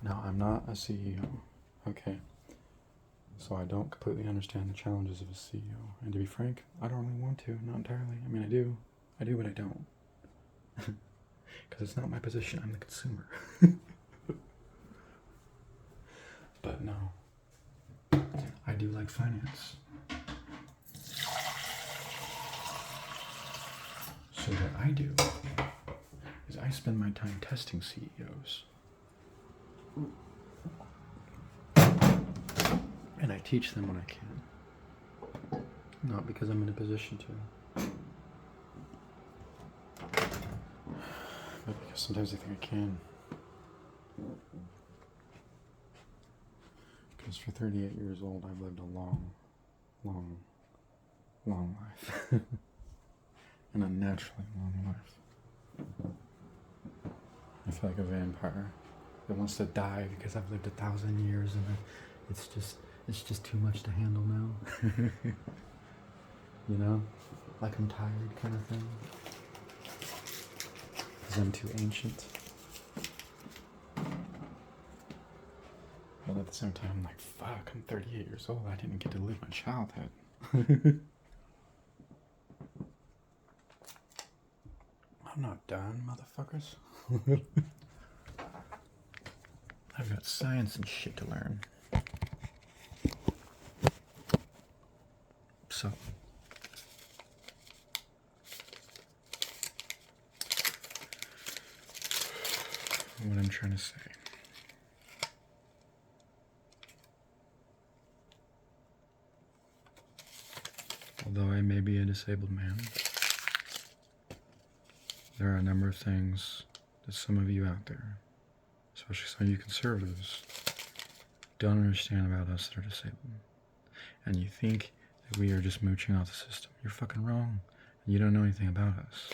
Now, I'm not a CEO, okay? So I don't completely understand the challenges of a CEO. And to be frank, I don't really want to, not entirely. I mean, I do, but I don't. Because it's not my position, I'm the consumer. But no, I do like finance. So what I do is I spend my time testing CEOs. And I teach them when I can. Not because I'm in a position to. But because sometimes I think I can. Because for 38 years old, I've lived a long life. An unnaturally long life. I feel like a vampire that wants to die because I've lived 1,000 years and it's just too much to handle now. You know? Like I'm tired kind of thing. Because I'm too ancient. But at the same time, I'm like, fuck, I'm 38 years old. I didn't get to live my childhood. I'm not done, motherfuckers. I've got science and shit to learn. So, what I'm trying to say. Although I may be a disabled man, there are a number of things that some of you out there, especially some of you conservatives, don't understand about us that are disabled. And you think that we are just mooching off the system. You're fucking wrong. You don't know anything about us.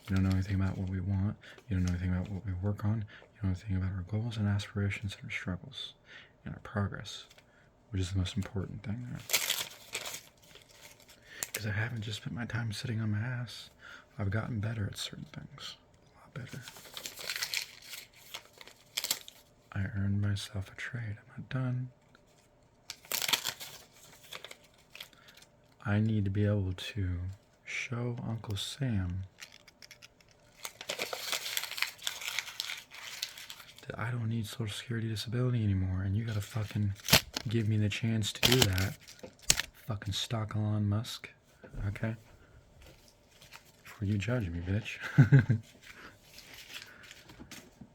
You don't know anything about what we want. You don't know anything about what we work on. You don't know anything about our goals and aspirations and our struggles and our progress, which is the most important thing there. Because I haven't just spent my time sitting on my ass. I've gotten better at certain things. A lot better. I earned myself a trade. I'm not done. I need to be able to show Uncle Sam that I don't need Social Security disability anymore, and you gotta fucking give me the chance to do that. Fucking stalk Elon Musk, okay? Before you judge me, bitch.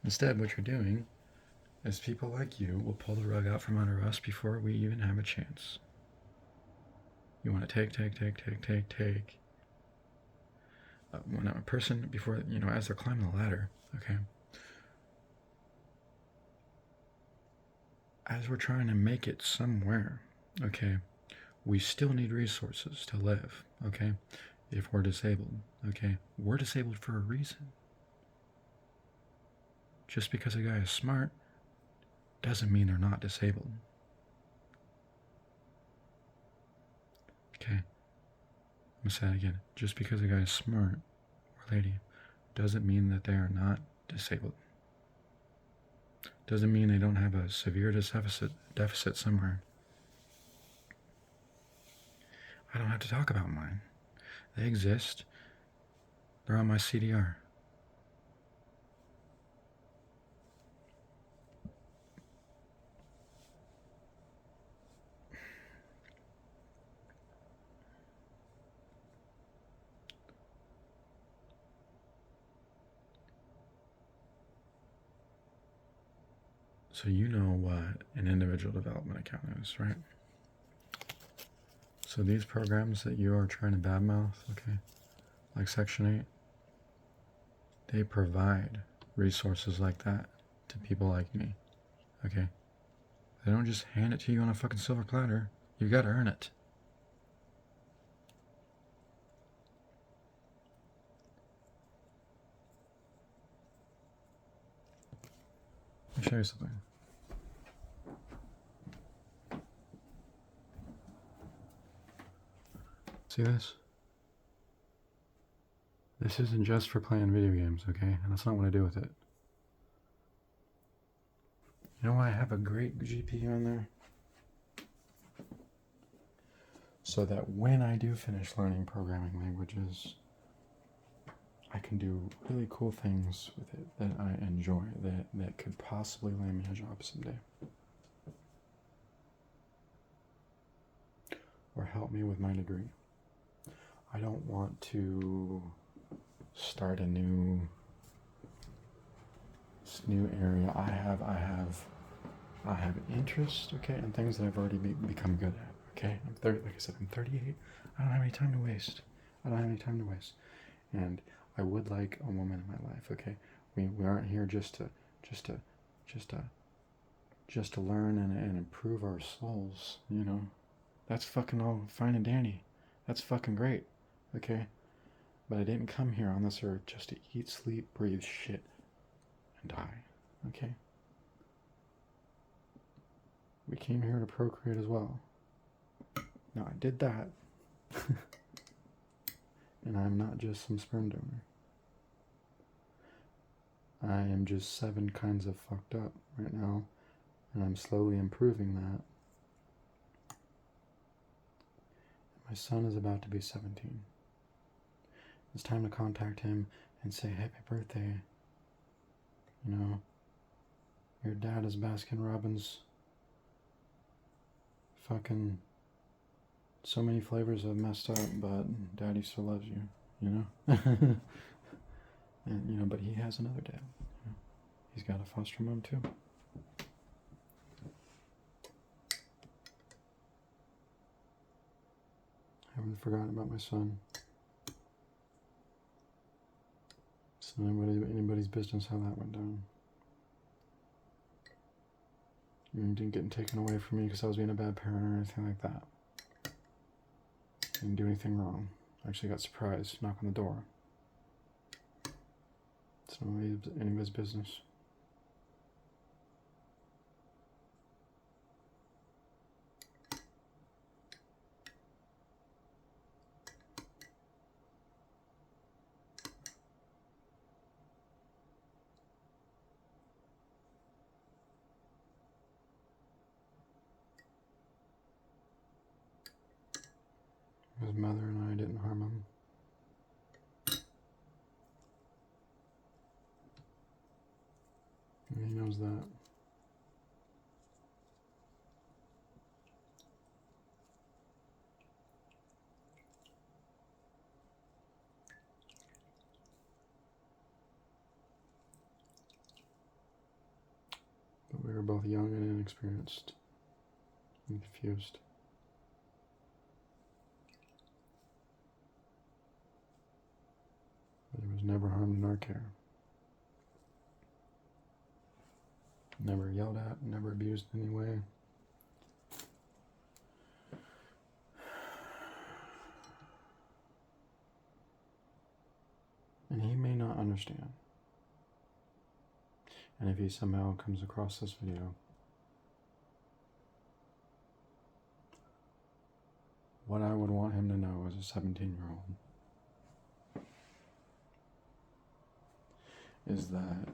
Instead, what you're doing is people like you will pull the rug out from under us before we even have a chance. You want to take. When a person, before, as they're climbing the ladder, okay? As we're trying to make it somewhere, okay, we still need resources to live, okay? If we're disabled, okay? We're disabled for a reason. Just because a guy is smart doesn't mean they're not disabled. Okay? I'm gonna say that again. Just because a guy is smart, or lady, doesn't mean that they are not disabled. Doesn't mean they don't have a severe deficit somewhere. I don't have to talk about mine. They exist. They're on my CDR. So you know what an individual development account is, right? So these programs that you are trying to badmouth, okay, like Section 8, they provide resources like that to people like me, okay? They don't just hand it to you on a fucking silver platter. You gotta earn it. Let me show you something. See this? This isn't just for playing video games, okay? And that's not what I do with it. You know why I have a great GPU in there? So that when I do finish learning programming languages, I can do really cool things with it that I enjoy, that could possibly land me a job someday. Or help me with my degree. I don't want to start a new area. I have interest, okay, in things that I've already become good at. Okay, like I said, I'm 38. I don't have any time to waste. And I would like a woman in my life. Okay, we aren't here just to learn and improve our souls. You know, that's fucking all fine and dandy. That's fucking great. Okay, but I didn't come here on this earth just to eat, sleep, breathe shit, and die. Okay. We came here to procreate as well. Now, I did that. And I'm not just some sperm donor. I am just 7 kinds of fucked up right now, and I'm slowly improving that. My son is about to be 17. It's time to contact him and say, happy birthday. You know, your dad is Baskin Robbins. Fucking so many flavors have messed up, but daddy still loves you, you know? And, you know, but he has another dad. You know? He's got a foster mom too. I haven't forgotten about my son. It's not anybody's business how that went down. He didn't get taken away from me because I was being a bad parent or anything like that. Didn't do anything wrong. I actually got surprised, knock on the door. It's not anybody's business. His mother and I didn't harm him. And he knows that. But we were both young and inexperienced and confused. But he was never harmed in our care. Never yelled at, never abused in any way. And he may not understand. And if he somehow comes across this video, what I would want him to know as a 17-year-old is that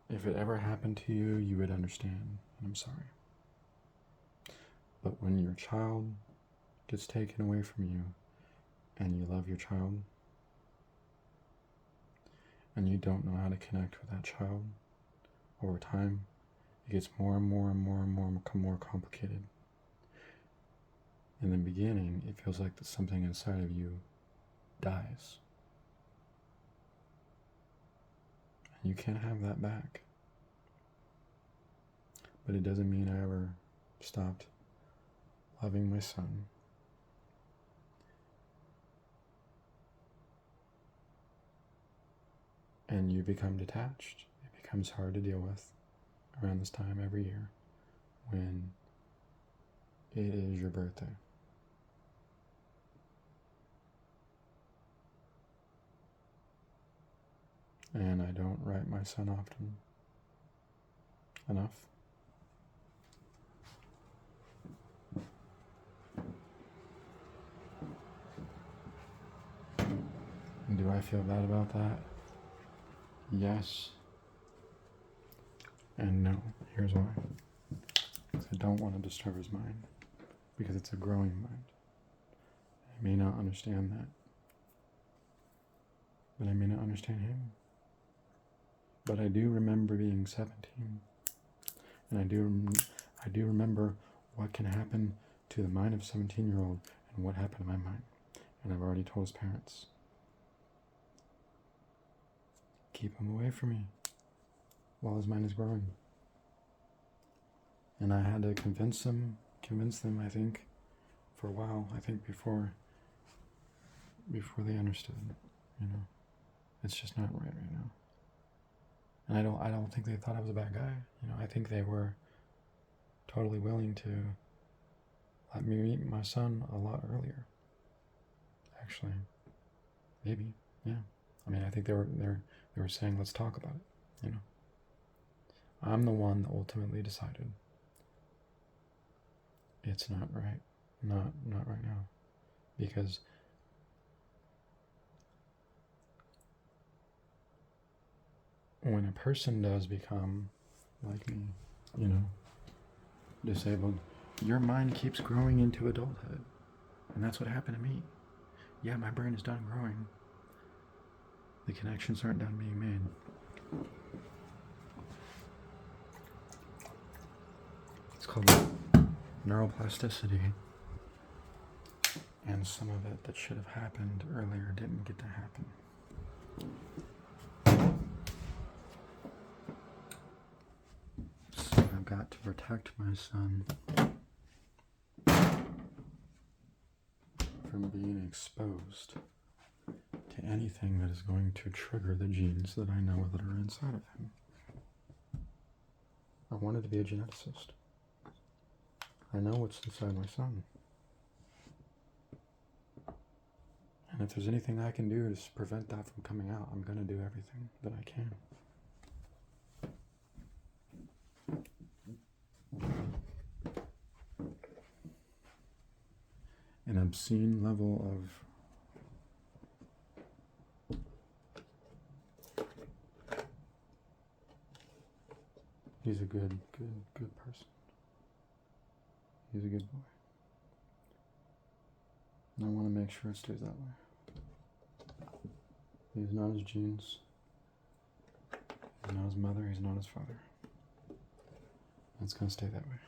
if it ever happened to you, you would understand, and I'm sorry. But when your child gets taken away from you, and you love your child, and you don't know how to connect with that child, over time, it gets more and more complicated. In the beginning, it feels like that something inside of you dies. And you can't have that back. But it doesn't mean I ever stopped loving my son. And you become detached. It becomes hard to deal with around this time every year when it is your birthday. And I don't write my son often enough. And do I feel bad about that? Yes. And no. Here's why. don't want to disturb his mind because it's a growing mind. I may not understand that, but I may not understand him. But I do remember being 17, and I do remember what can happen to the mind of a 17-year-old and what happened to my mind. And I've already told his parents, keep him away from me while his mind is growing. And I had to convince them, I think, for a while. I think before they understood, it's just not right now. And I don't think they thought I was a bad guy. I think they were totally willing to let me meet my son a lot earlier. Actually, maybe, yeah. I think they were saying, let's talk about it. I'm the one that ultimately decided it's not right, not right now, because when a person does become like me, disabled, your mind keeps growing into adulthood. And that's what happened to me. Yeah, my brain is done growing. The connections aren't done being made. It's called neuroplasticity. And some of it that should have happened earlier didn't get to happen. So I've got to protect my son from being exposed to anything that is going to trigger the genes that I know that are inside of him. I wanted to be a geneticist. I know what's inside my son. And if there's anything I can do to prevent that from coming out, I'm going to do everything that I can. An obscene level of he's a good person. He's a good boy. And I want to make sure it stays that way. He's not his genes. He's not his mother. He's not his father. It's going to stay that way.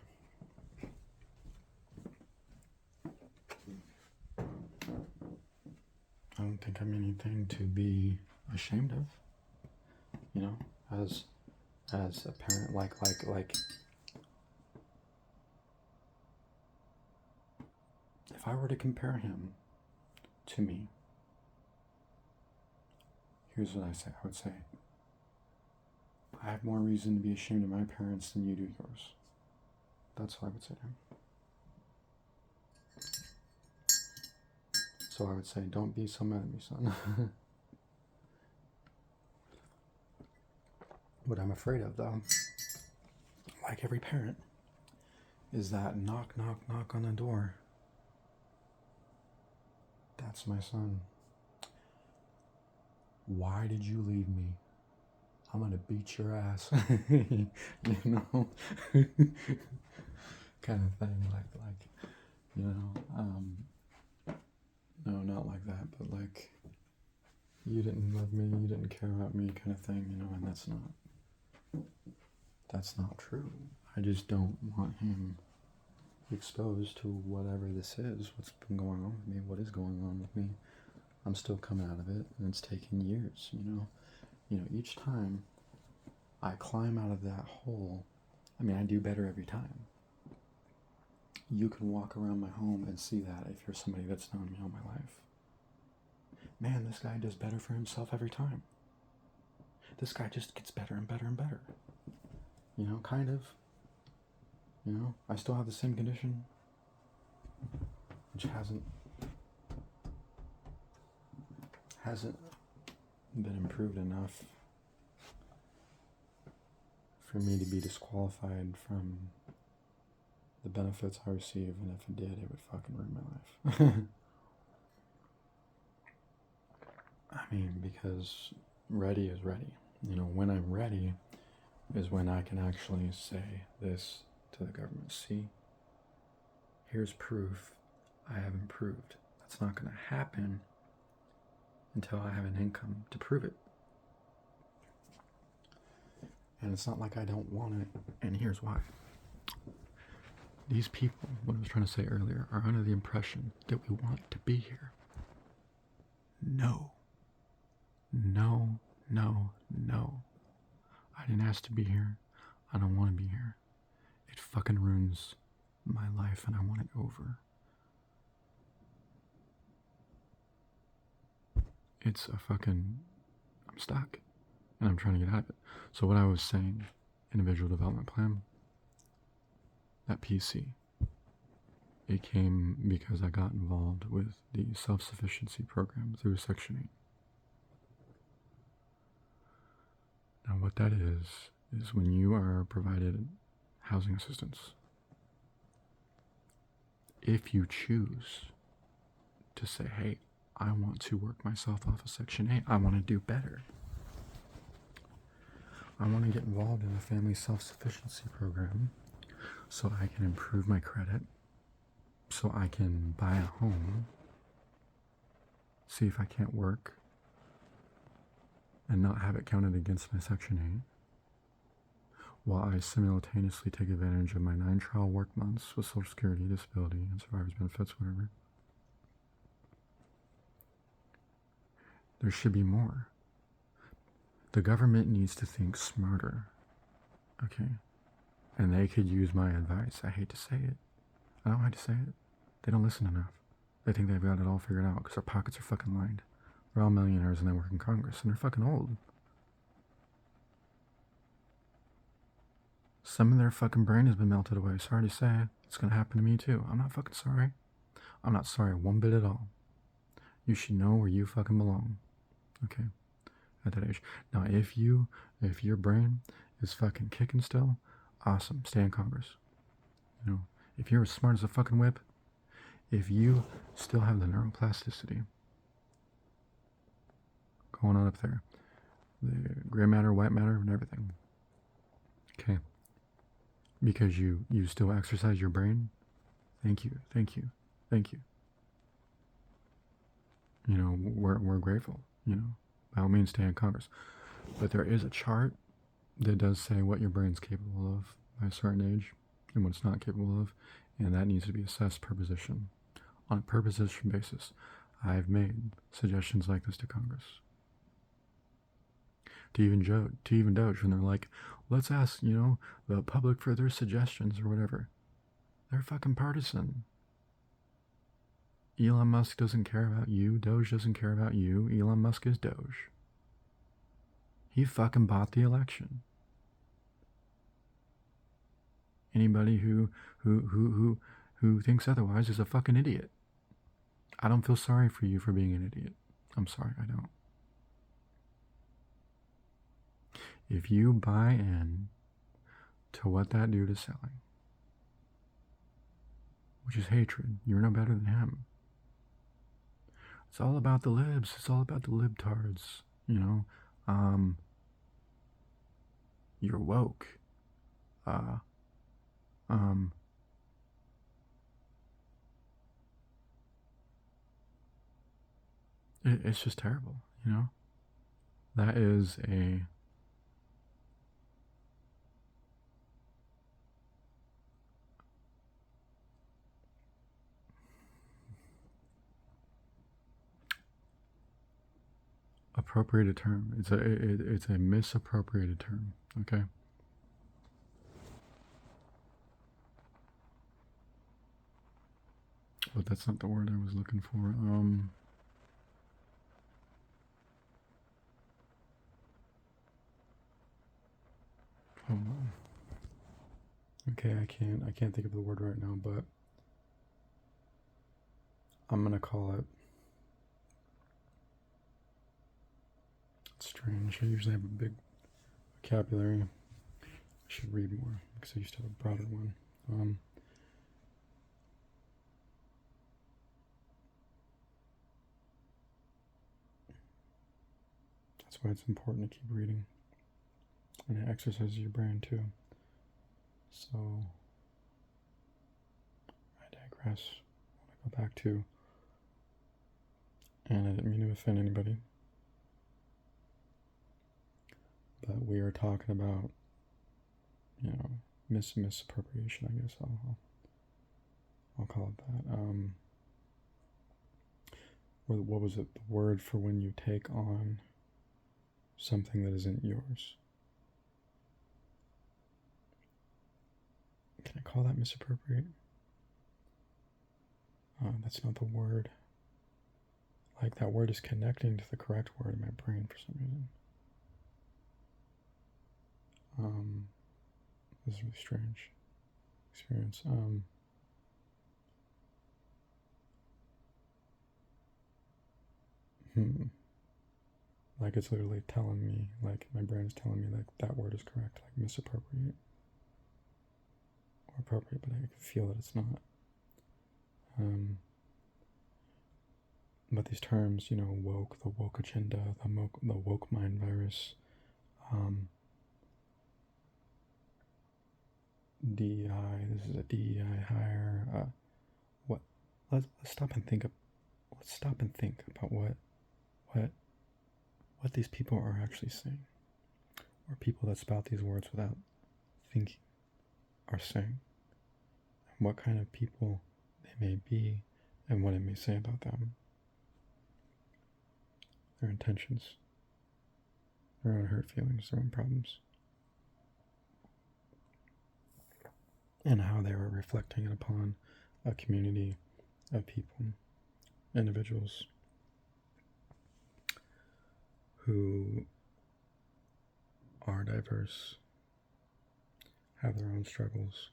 I don't think I'm anything to be ashamed of. As a parent, like if I were to compare him to me, here's what I would say, I have more reason to be ashamed of my parents than you do yours. That's what I would say to him. So I would say, don't be so mad at me, son. What I'm afraid of, though, like every parent, is that knock on the door. That's my son. Why did you leave me? I'm gonna beat your ass. Kind of thing, no, not like that, but like, you didn't love me, you didn't care about me, kind of thing, and that's not true. I just don't want him exposed to whatever this is, what's been going on with me, what is going on with me. I'm still coming out of it, and it's taken years, each time I climb out of that hole, I do better every time. You can walk around my home and see that if you're somebody that's known me all my life. Man, this guy does better for himself every time. This guy just gets better and better and better. Kind of. I still have the same condition, which hasn't been improved enough for me to be disqualified from the benefits I receive, and if it did, it would fucking ruin my life. Because ready is ready. When I'm ready is when I can actually say this to the government. See, here's proof I have improved. That's not going to happen until I have an income to prove it. And it's not like I don't want it, and here's why. These people, what I was trying to say earlier, are under the impression that we want to be here. No. No, no, no. I didn't ask to be here. I don't want to be here. It fucking ruins my life and I want it over. It's a fucking... I'm stuck. And I'm trying to get out of it. So what I was saying, individual development plan, that PC, it came because I got involved with the self-sufficiency program through Section 8. Now what that is when you are provided housing assistance, if you choose to say, hey, I want to work myself off of Section 8, I want to do better, I want to get involved in a family self-sufficiency program so I can improve my credit, so I can buy a home, see if I can't work, and not have it counted against my Section 8, while I simultaneously take advantage of my 9 trial work months with Social Security, disability, and survivor's benefits, whatever. There should be more. The government needs to think smarter, okay? And they could use my advice. I hate to say it. I don't like to say it. They don't listen enough. They think they've got it all figured out because their pockets are fucking lined. They're all millionaires and they work in Congress and they're fucking old. Some of their fucking brain has been melted away. Sorry to say, it's gonna happen to me too. I'm not fucking sorry. I'm not sorry one bit at all. You should know where you fucking belong. Okay? At that age. Now, if your brain is fucking kicking still, awesome. Stay in Congress. You know, if you're as smart as a fucking whip, if you still have the neuroplasticity going on up there, the gray matter, white matter, and everything. Okay. Because you still exercise your brain. Thank you, thank you, thank you. You know, we're grateful, you know. By all means, stay in Congress. But there is a chart that does say what your brain's capable of by a certain age and what it's not capable of, and that needs to be assessed per position. On a per position basis, I've made suggestions like this to Congress. To even Doge, when they're like, let's ask, you know, the public for their suggestions or whatever. They're fucking partisan. Elon Musk doesn't care about you. Doge doesn't care about you. Elon Musk is Doge. He fucking bought the election. Anybody who thinks otherwise is a fucking idiot. I don't feel sorry for you for being an idiot. I'm sorry, I don't. If you buy in to what that dude is selling, which is hatred, you're no better than him. It's all about the libs. It's all about the libtards. You know, you're woke. It's just terrible. You know, that is a appropriated term. It's a misappropriated term. Okay. But that's not the word I was looking for. Hold on. Okay, I can't think of the word right now, but I'm gonna call it. It's strange. I usually have a big vocabulary. I should read more because I used to have a broader one. That's why it's important to keep reading. And it exercises your brain too. So digress. I want to go back to, and I didn't mean to offend anybody, but we are talking about, misappropriation, I guess I'll call it that. What was it? The word for when you take on something that isn't yours. Can I call that misappropriate? That's not the word. Like, that word is connecting to the correct word in my brain for some reason. This is a really strange experience. Like, it's literally telling me, like, my brain is telling me, like, that word is correct, like misappropriate or appropriate, but I can feel that it's not. But these terms, woke, the woke agenda, the woke mind virus, DEI, this is a DEI hire. Let's stop and think about what these people are actually saying, or people that spout these words without thinking are saying, and what kind of people they may be, and what it may say about them, their intentions, their own hurt feelings, their own problems, and how they are reflecting it upon a community of people, individuals who are diverse, have their own struggles.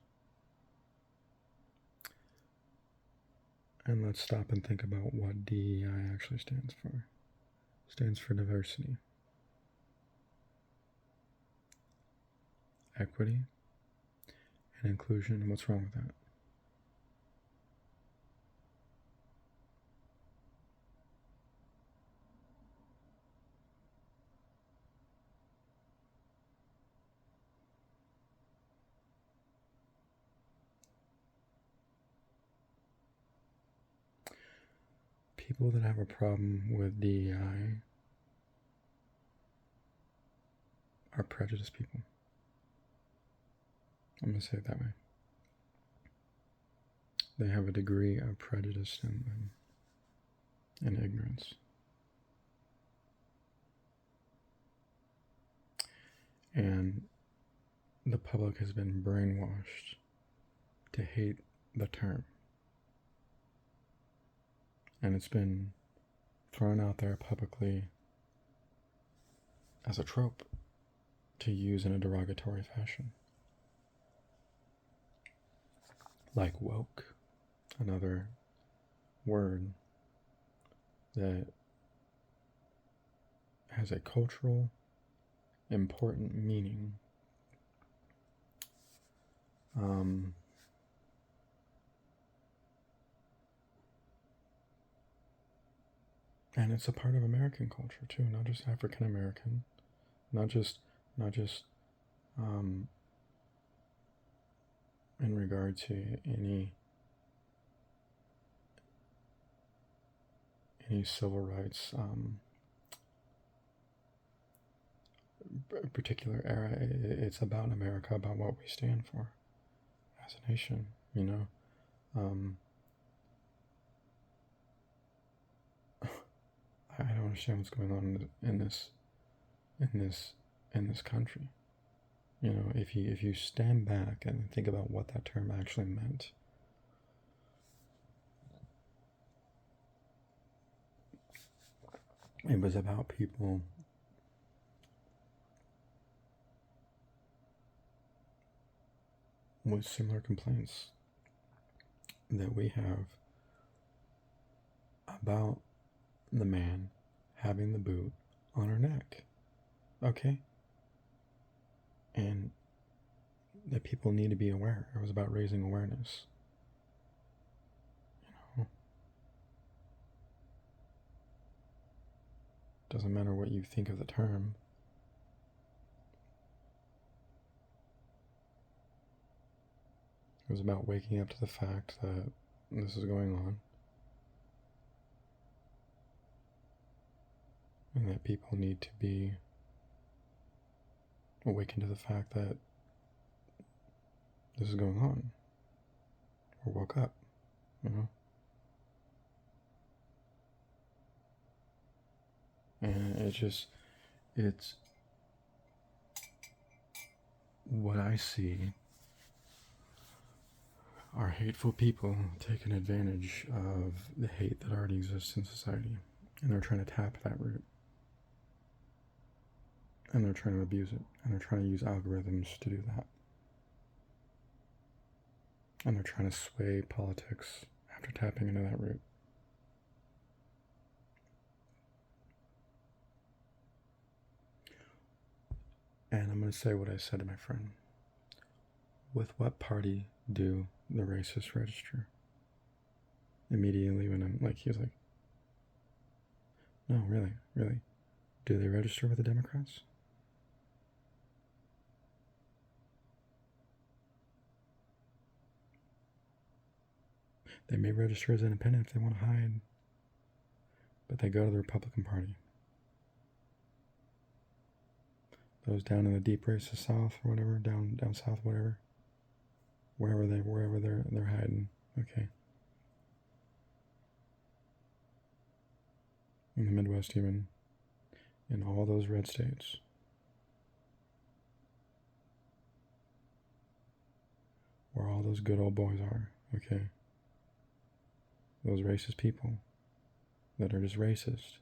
And let's stop and think about what DEI actually stands for. It stands for diversity, equity, and inclusion. What's wrong with that? People that have a problem with DEI are prejudiced people. I'm going to say it that way. They have a degree of prejudice in them and ignorance. And the public has been brainwashed to hate the term. And it's been thrown out there publicly as a trope to use in a derogatory fashion. Like woke, another word that has a cultural, important meaning. And it's a part of American culture too, not just African American, not just in regard to any civil rights particular era. It's about America, about what we stand for as a nation. I don't understand what's going on in this country. If you stand back and think about what that term actually meant, it was about people with similar complaints that we have about the man having the boot on our neck. Okay? And that people need to be aware. It was about raising awareness. Doesn't matter what you think of the term. It was about waking up to the fact that this is going on, and that people need to be awakened to the fact that this is going on, or woke up, you know? And it's what I see are hateful people taking advantage of the hate that already exists in society, and they're trying to tap that root, and they're trying to abuse it, and they're trying to use algorithms to do that, and they're trying to sway politics after tapping into that root. And I'm going to say what I said to my friend. With what party do the racists register? Immediately when I'm like, he was like, no, really? Do they register with the Democrats? They may register as independent if they want to hide, but they go to the Republican Party. Those down in the deep racist South or whatever, down south, whatever, wherever they're hiding. Okay. In the Midwest, even in all those red states, where all those good old boys are. Okay. Those racist people that are just racist,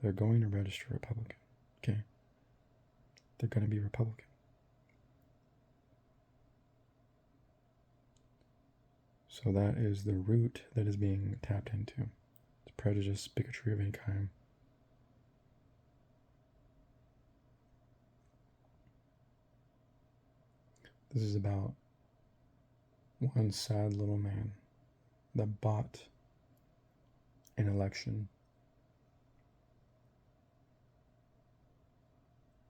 they're going to register Republican. Okay. They're going to be Republican. So that is the root that is being tapped into. It's prejudice, bigotry of any kind. This is about one sad little man that bought an election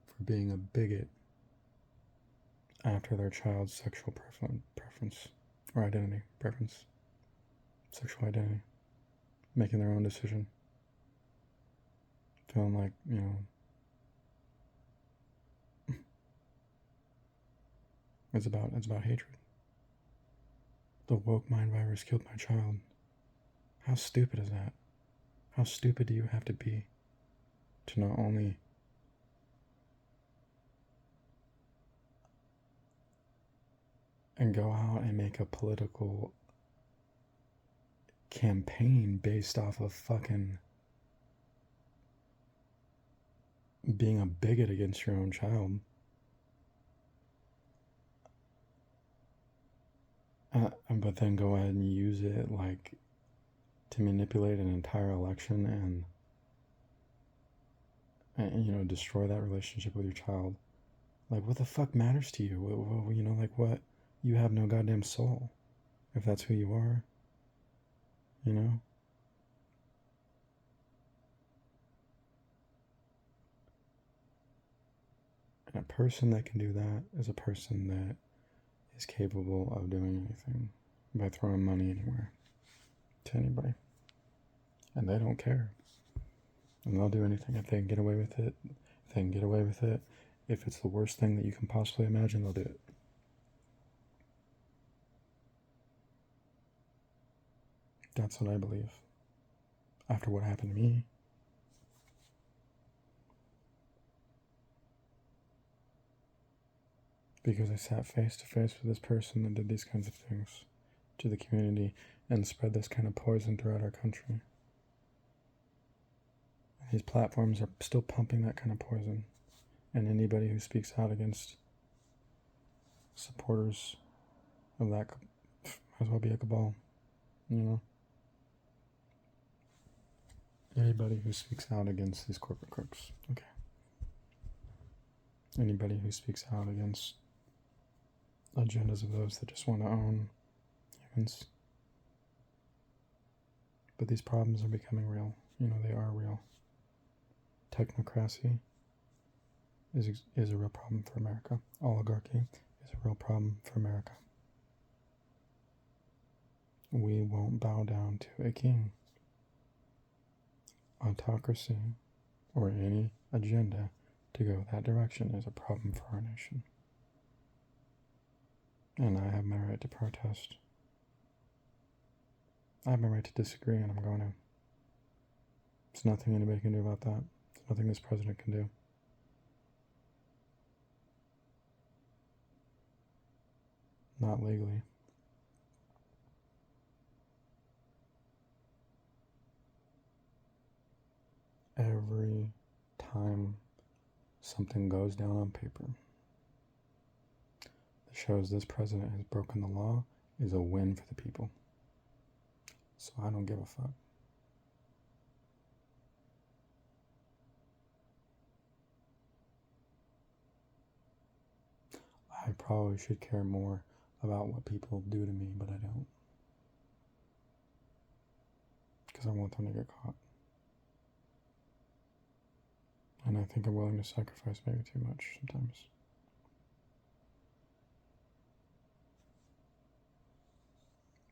for being a bigot after their child's sexual preference or identity, sexual identity, making their own decision, feeling like, you know, it's about hatred. The woke mind virus killed my child. How stupid is that? How stupid do you have to be to not only and go out and make a political campaign based off of fucking being a bigot against your own child, but then go ahead and use it like to manipulate an entire election and you know, destroy that relationship with your child. Like, what the fuck matters to you? You know, like, what? You have no goddamn soul if that's who you are, you know? And a person that can do that is a person that is capable of doing anything by throwing money anywhere to anybody. And they don't care. And they'll do anything if they can get away with it. If they can get away with it, if it's the worst thing that you can possibly imagine, they'll do it. That's what I believe. After what happened to me. Because I sat face to face with this person that did these kinds of things to the community and spread this kind of poison throughout our country. These platforms are still pumping that kind of poison. And anybody who speaks out against supporters of that might as well be a cabal, you know? Anybody who speaks out against these corporate crooks, okay? Anybody who speaks out against agendas of those that just want to own humans. But these problems are becoming real. You know, they are real. Technocracy is a real problem for America. Oligarchy is a real problem for America. We won't bow down to a king. Autocracy or any agenda to go that direction is a problem for our nation. And I have my right to protest. I have my right to disagree, and I'm going to. There's nothing anybody can do about that. There's nothing this president can do. Not legally. Every time something goes down on paper that shows this president has broken the law is a win for the people. So I don't give a fuck. I probably should care more about what people do to me, but I don't. Because I want them to get caught. And I think I'm willing to sacrifice maybe too much sometimes.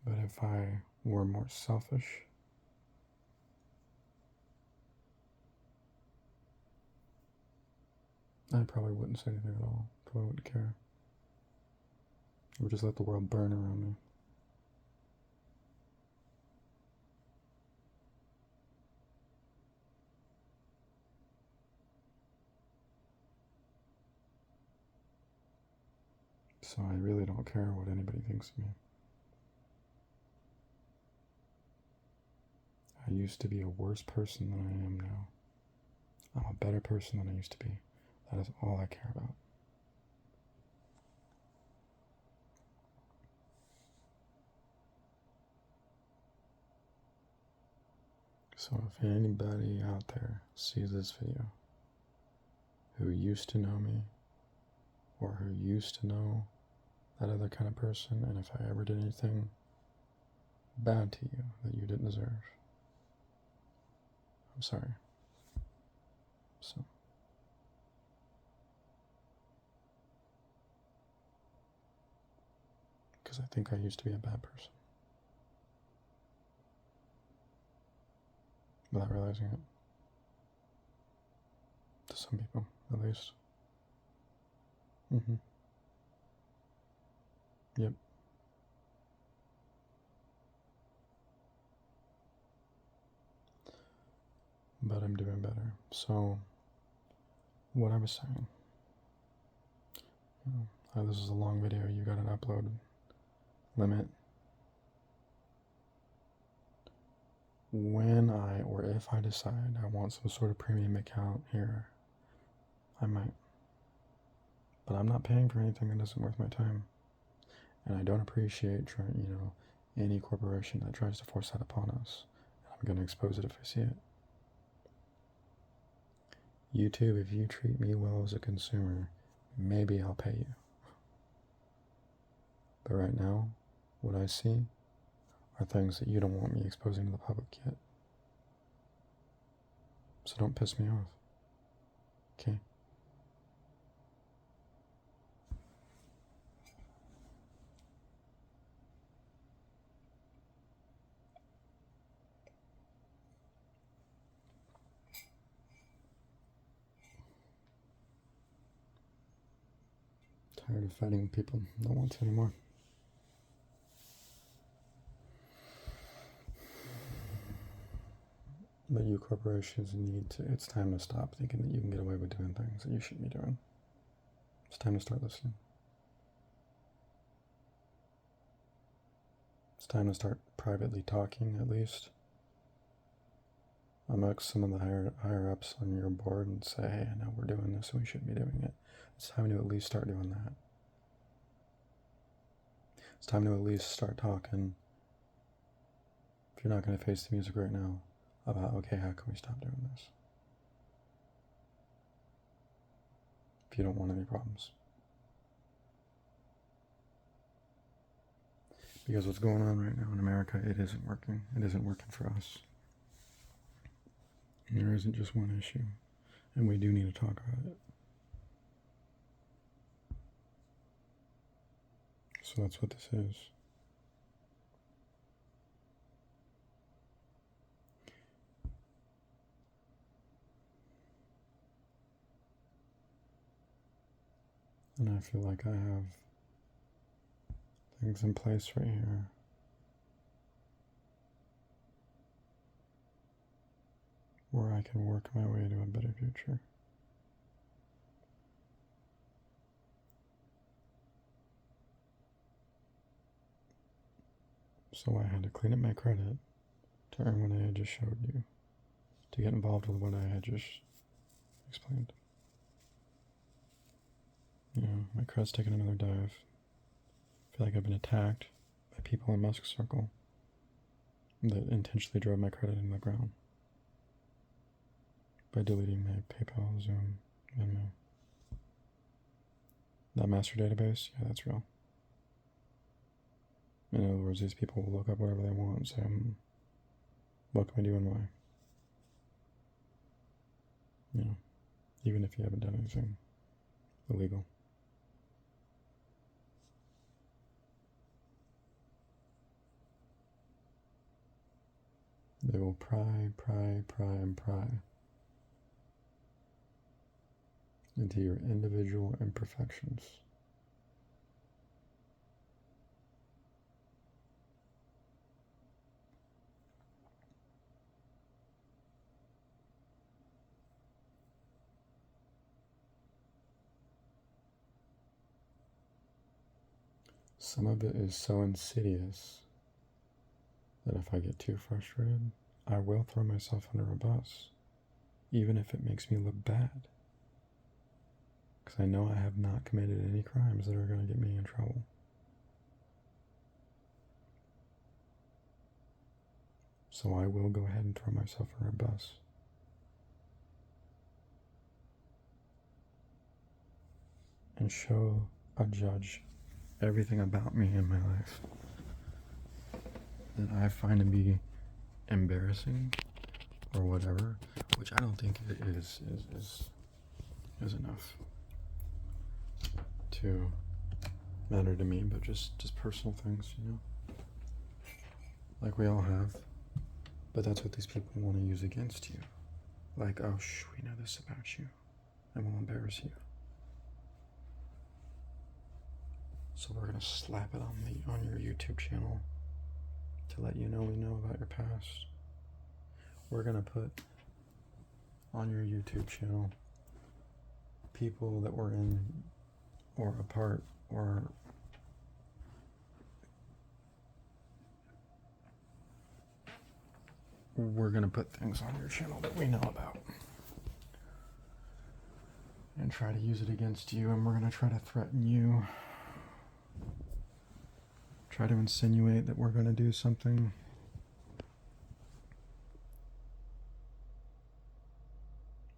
But if I were more selfish, I probably wouldn't say anything at all. Probably wouldn't care. I would just let the world burn around me. So I really don't care what anybody thinks of me. I used to be a worse person than I am now. I'm a better person than I used to be. That is all I care about. So if anybody out there sees this video who used to know me or who used to know that other kind of person, and if I ever did anything bad to you that you didn't deserve, I'm sorry. So because I think I used to be a bad person without realizing it. To some people, at least. Yep. But I'm doing better. So, what I was saying. This is a long video. You got an upload limit. When or if I decide I want some sort of premium account here, I might. But I'm not paying for anything that isn't worth my time. And I don't appreciate, any corporation that tries to force that upon us. I'm going to expose it if I see it. YouTube, if you treat me well as a consumer, maybe I'll pay you. But right now, what I see are things that you don't want me exposing to the public yet. So don't piss me off. Okay? Tired of fighting with people. Don't want to anymore. But you corporations it's time to stop thinking that you can get away with doing things that you shouldn't be doing. It's time to start listening. It's time to start privately talking, at least, amongst some of the higher ups on your board and say, hey, I know we're doing this and we shouldn't be doing it. It's time to at least start doing that. It's time to at least start talking, if you're not going to face the music right now, about, okay, how can we stop doing this? If you don't want any problems. Because what's going on right now in America, it isn't working. It isn't working for us. And there isn't just one issue. And we do need to talk about it. So that's what this is. And I feel like I have things in place right here where I can work my way to a better future. So I had to clean up my credit to earn what I had just showed you, to get involved with what I had just explained. My credit's taken another dive. I feel like I've been attacked by people in Musk's circle that intentionally drove my credit into the ground by deleting my PayPal, Zoom, Venmo. That master database, yeah, that's real. In other words, these people will look up whatever they want and say, what can we do and why? Even if you haven't done anything illegal. They will pry into your individual imperfections. Some of it is so insidious that if I get too frustrated, I will throw myself under a bus, even if it makes me look bad. Because I know I have not committed any crimes that are going to get me in trouble. So I will go ahead and throw myself under a bus. And show a judge everything about me in my life that I find to be embarrassing or whatever, which I don't think it is enough to matter to me, but just personal things, like we all have. But that's what these people want to use against you. Like, oh, we know this about you, and we'll embarrass you. So we're gonna slap it on your YouTube channel to let you know we know about your past. We're gonna put on your YouTube channel people that were in or a part or we're gonna put things on your channel that we know about and try to use it against you, and we're gonna try to threaten you, try to insinuate that we're gonna do something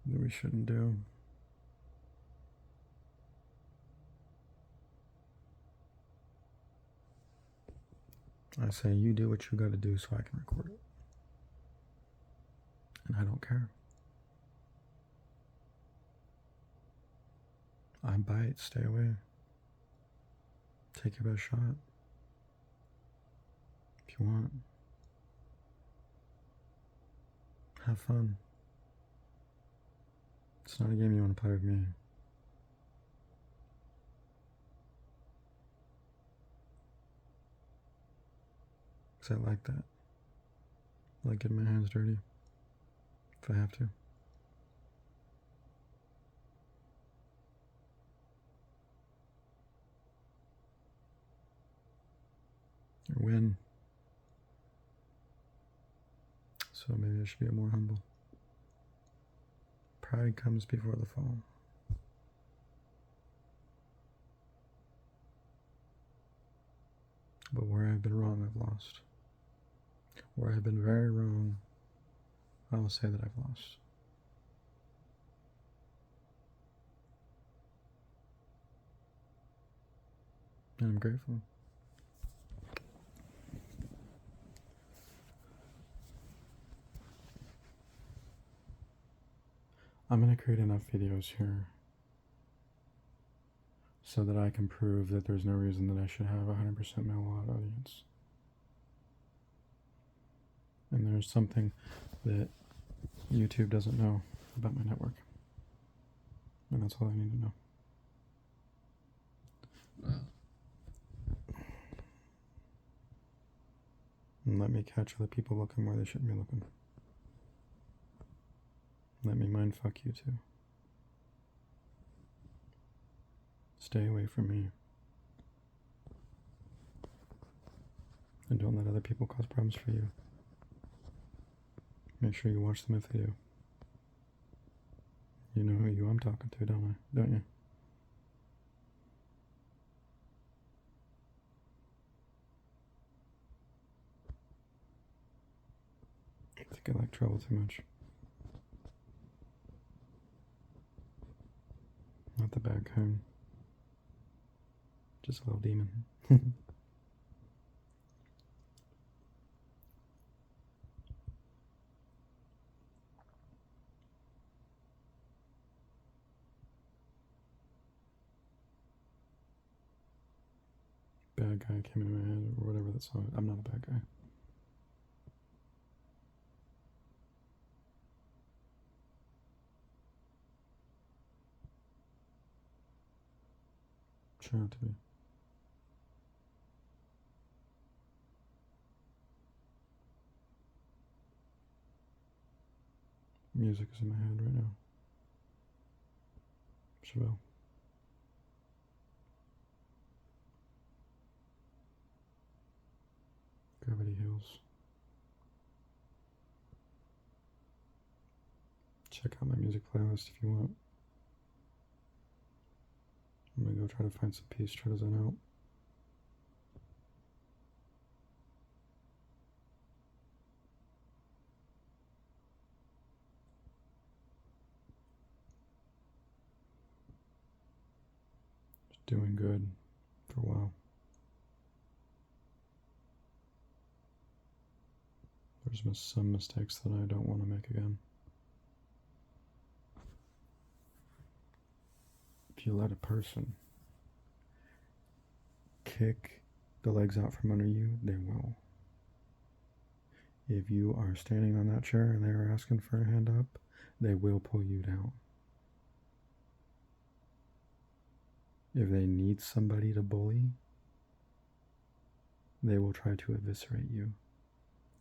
that we shouldn't do. I say, you do what you gotta do so I can record it. And I don't care. I bite, stay away. Take your best shot. If you want. Have fun. It's not a game you want to play with me. Because I like that. I like getting my hands dirty. If I have to. Or win. So maybe I should be more humble. Pride comes before the fall. But where I've been wrong, I've lost. Where I've been very wrong, I will say that I've lost. And I'm grateful. I'm going to create enough videos here so that I can prove that there's no reason that I should have a 100% male audience. And there's something that YouTube doesn't know about my network. And that's all I need to know. And let me catch other people looking where they shouldn't be looking. Let me mind fuck you too. Stay away from me. And don't let other people cause problems for you. Make sure you watch them if they do. You know who I'm talking to, don't I? Don't you? I think I like trouble too much. Not the bad kind. Just a little demon. Bad guy came into my head, or whatever that song. I'm not a bad guy. Try not to be. Music is in my head right now. Chevelle. Gravity Hills. Check out my music playlist if you want. I'm gonna go try to find some peace, try to zen out. Just doing good for a while. There's some mistakes that I don't want to make again. If you let a person kick the legs out from under you, they will. If you are standing on that chair and they are asking for a hand up, they will pull you down. If they need somebody to bully, they will try to eviscerate you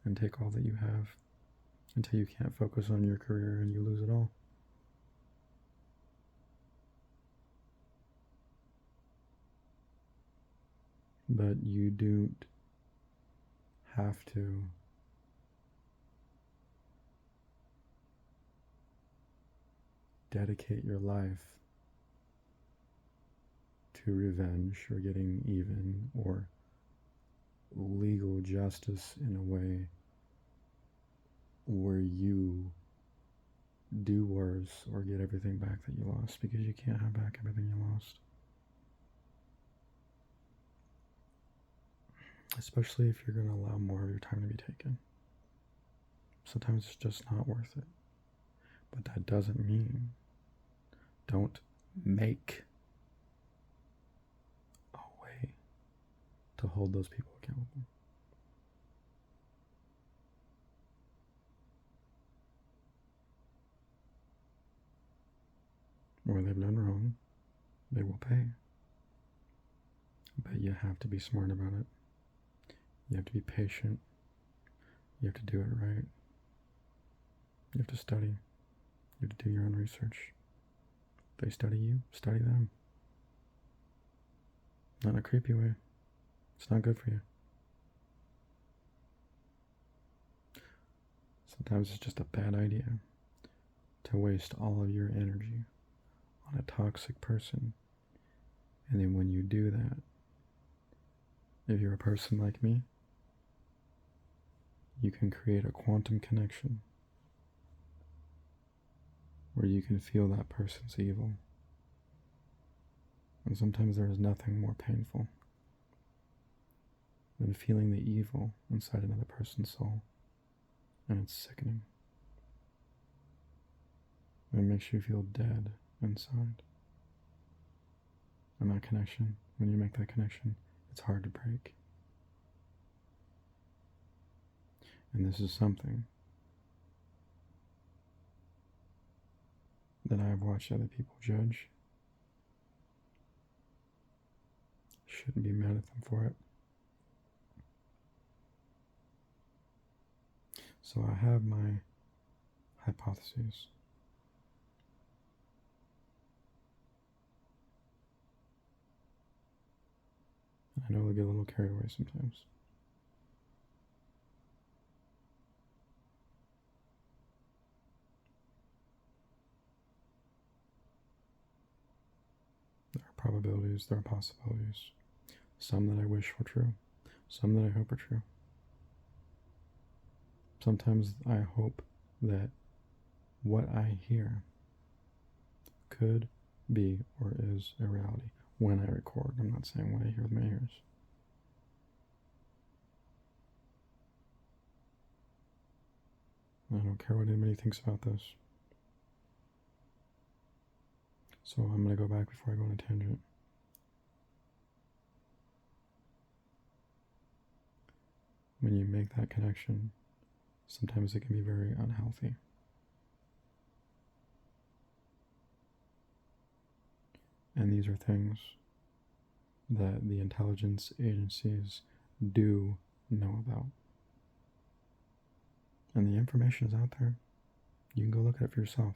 and take all that you have until you can't focus on your career and you lose it all. But you don't have to dedicate your life to revenge or getting even or legal justice in a way where you do worse or get everything back that you lost, because you can't have back everything you lost. Especially if you're going to allow more of your time to be taken. Sometimes it's just not worth it. But that doesn't mean don't make a way to hold those people accountable. Where they've done wrong, they will pay. But you have to be smart about it. You have to be patient. You have to do it right. You have to study. You have to do your own research. If they study you, study them. Not in a creepy way. It's not good for you. Sometimes it's just a bad idea to waste all of your energy on a toxic person. And then when you do that, if you're a person like me, you can create a quantum connection where you can feel that person's evil. And sometimes there is nothing more painful than feeling the evil inside another person's soul. And it's sickening. It makes you feel dead inside. And that connection, when you make that connection, it's hard to break. And this is something that I have watched other people judge shouldn't be mad at them for it. So I have my hypotheses. I know they'll get a little carried away sometimes. There are probabilities, there are possibilities. Some that I wish were true, some that I hope are true. Sometimes I hope that what I hear could be or is a reality when I record. I'm not saying what I hear with my ears. I don't care what anybody thinks about this. So I'm going to go back before I go on a tangent. When you make that connection, sometimes it can be very unhealthy. And these are things that the intelligence agencies do know about. And the information is out there. You can go look at it for yourself.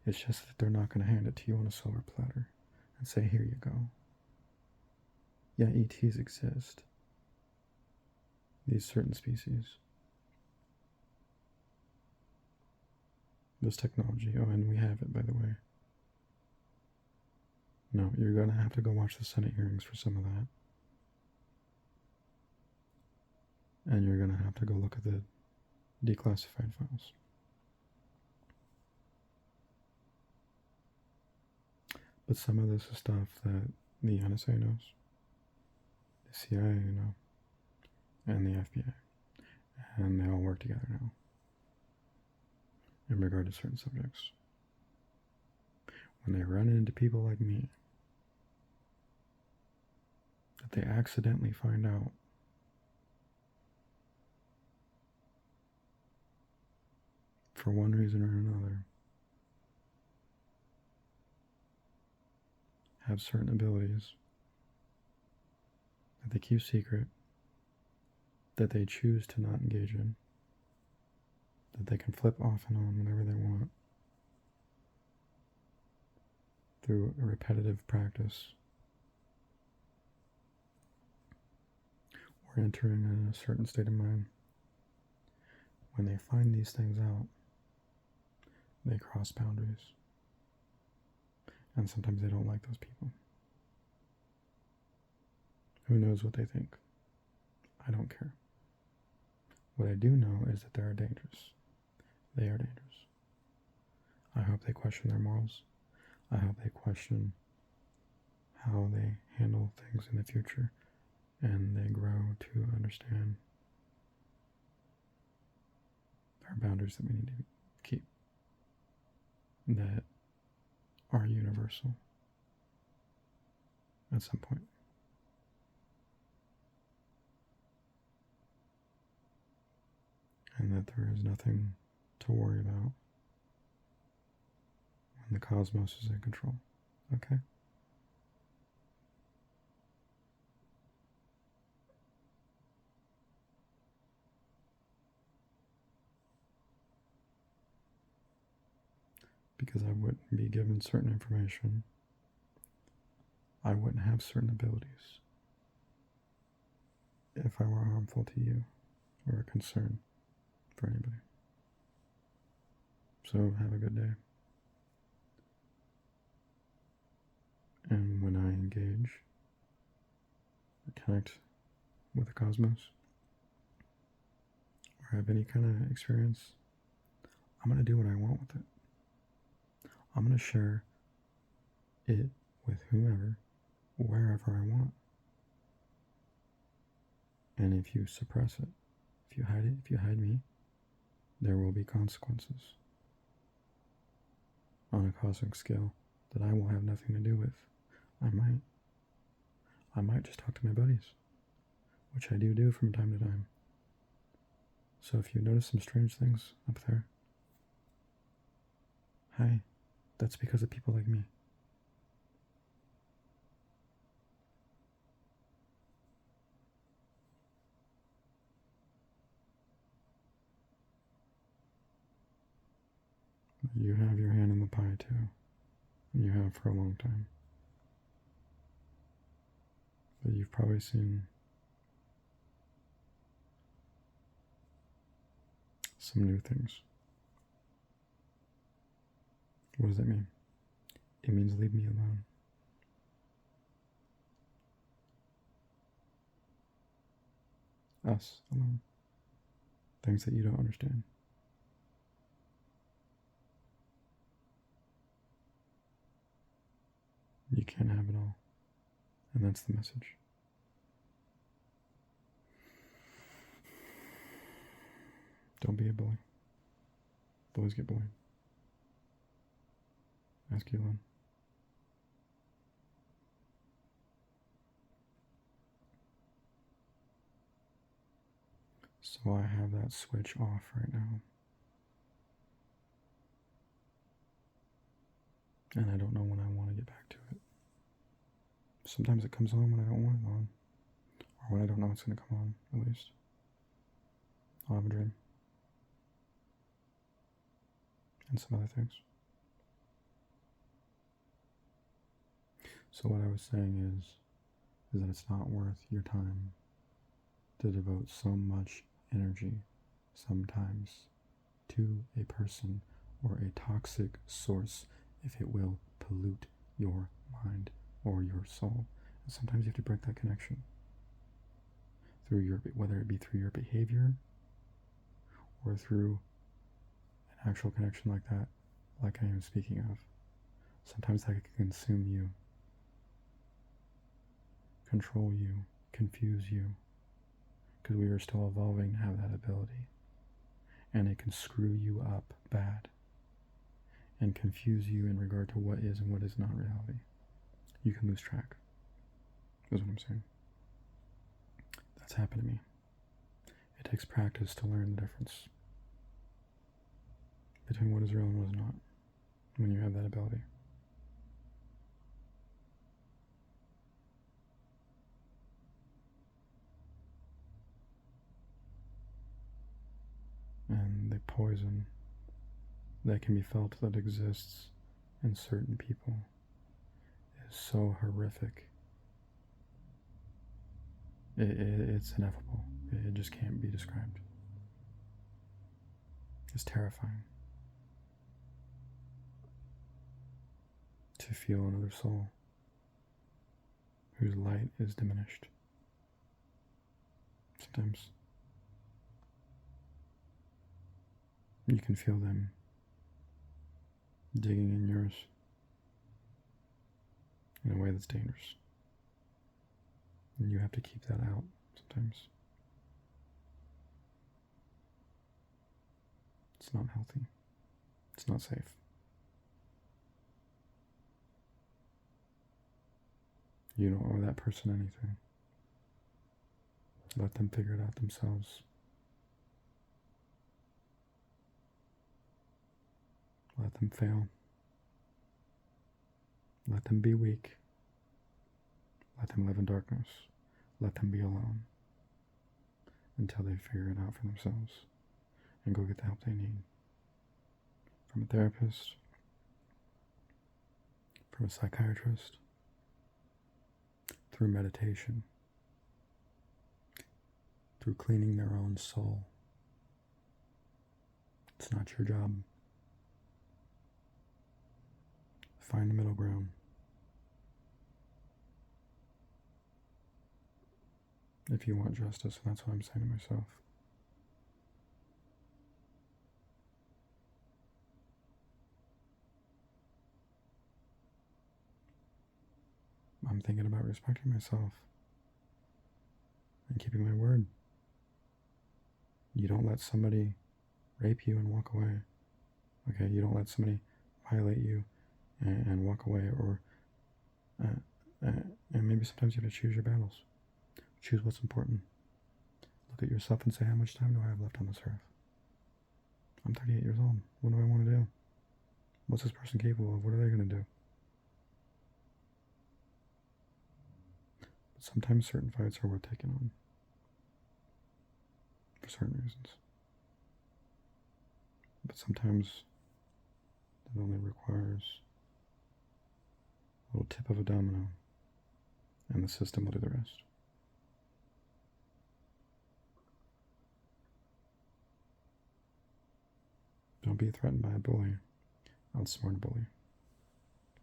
It's just that they're not going to hand it to you on a silver platter and say, here you go. Yeah, ETs exist. These certain species. This technology. Oh, and we have it, by the way. No, you're going to have to go watch the Senate hearings for some of that. And you're going to have to go look at the declassified files. But some of this is stuff that the NSA knows, the CIA know, and the FBI. And they all work together now in regard to certain subjects. When they run into people like me, that they accidentally find out for one reason or another, have certain abilities that they keep secret, that they choose to not engage in, that they can flip off and on whenever they want through a repetitive practice or entering in a certain state of mind. When they find these things out, they cross boundaries. And sometimes they don't like those people. Who knows what they think? I don't care. What I do know is that they are dangerous. They are dangerous. I hope they question their morals. I hope they question how they handle things in the future, and they grow to understand there are boundaries that we need to keep that are universal at some point. And that there is nothing to worry about when the cosmos is in control. Okay? Because I wouldn't be given certain information, I wouldn't have certain abilities if I were harmful to you or a concern for anybody. So have a good day. And when I engage or connect with the cosmos or have any kind of experience, I'm going to do what I want with it. I'm going to share it with whomever, wherever I want. And if you suppress it, if you hide me, there will be consequences on a cosmic scale that I will have nothing to do with. I might just talk to my buddies, which I do from time to time. So if you notice some strange things up there, hi, that's because of people like me. You have your hand in the pie too, and you have for a long time. But you've probably seen some new things. What does that mean? It means leave me alone. Us alone. Things that you don't understand. You can't have it all. And that's the message. Don't be a bully. Bullies get bullied. Ask Elon. So I have that switch off right now. And I don't know when I want to get back to it. Sometimes it comes on when I don't want it on. Or when I don't know it's going to come on, at least. I'll have a dream. And some other things. So what I was saying is that it's not worth your time to devote so much energy sometimes to a person or a toxic source if it will pollute your mind or your soul. And sometimes you have to break that connection through your, whether it be through your behavior or through an actual connection like that, like I am speaking of. Sometimes that can consume you, control you, confuse you, because we are still evolving to have that ability. And it can screw you up bad and confuse you in regard to what is and what is not reality. You can lose track, is what I'm saying. That's happened to me. It takes practice to learn the difference between what is real and what is not when you have that ability. And the poison that can be felt that exists in certain people is so horrific. It's ineffable. It just can't be described. It's terrifying to feel another soul whose light is diminished. Sometimes you can feel them digging in yours in a way that's dangerous. And you have to keep that out sometimes. It's not healthy. It's not safe. You don't owe that person anything. Let them figure it out themselves. Let them fail. Let them be weak. Let them live in darkness. Let them be alone until they figure it out for themselves and go get the help they need. From a therapist, from a psychiatrist, through meditation, through cleaning their own soul. It's not your job. Find a middle ground. If you want justice, and that's what I'm saying to myself. I'm thinking about respecting myself and keeping my word. You don't let somebody rape you and walk away. Okay, you don't let somebody violate you and walk away, or and maybe sometimes you have to choose your battles. Choose what's important. Look at yourself and say, how much time do I have left on this earth? I'm 38 years old. What do I want to do? What's this person capable of? What are they going to do? But sometimes certain fights are worth taking on for certain reasons. But sometimes It only requires a little tip of a domino, and the system will do the rest. Don't be threatened by a bully. Outsmart a bully.